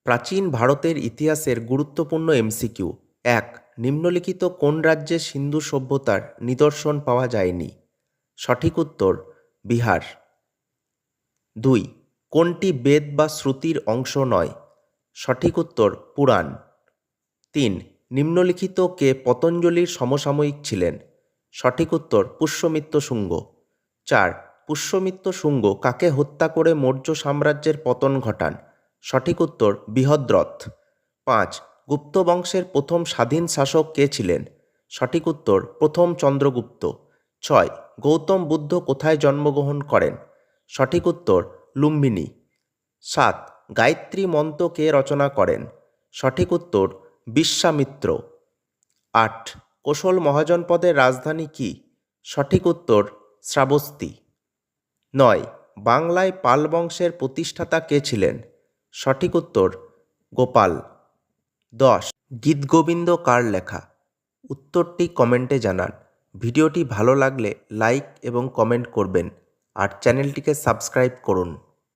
প্রাচীন ভারতের ইতিহাসের গুরুত্বপূর্ণ এমসিকিউ। ১. নিম্নলিখিত কোন রাজ্যে সিন্ধু সভ্যতার নিদর্শন পাওয়া যায়নি? সঠিক উত্তর বিহার। ২. কোনটি বেদ বা শ্রুতির অংশ নয়? সঠিক উত্তর পুরাণ। ৩. নিম্নলিখিত কে পতঞ্জলির সমসাময়িক ছিলেন? সঠিক উত্তর পুষ্যমিত্র শুঙ্গ। ৪. পুষ্যমিত্র শুঙ্গ কাকে হত্যা করে মৌর্য সাম্রাজ্যের পতন ঘটান? সঠিক উত্তর বৃহদ্রথ। ৫. গুপ্ত বংশের প্রথম স্বাধীন শাসক কে ছিলেন? সঠিক উত্তর প্রথম চন্দ্রগুপ্ত। ৬. গৌতম বুদ্ধ কোথায় জন্মগ্রহণ করেন? সঠিক উত্তর লুম্বিনী। ৭. গায়ত্রী মন্ত্র কে রচনা করেন? সঠিক উত্তর বিশ্বামিত্র। ৮. কোশল মহাজনপদের রাজধানী কি? সঠিক উত্তর শ্রাবস্তী। ৯. বাংলায় পাল বংশের প্রতিষ্ঠাতা কে ছিলেন? সঠিক উত্তর গোপাল। ১০. গীতগোবিন্দ কার লেখা? উত্তরটি কমেন্টে জানান। ভিডিওটি ভালো লাগলে লাইক এবং কমেন্ট করবেন আর চ্যানেলটিকে সাবস্ক্রাইব করুন।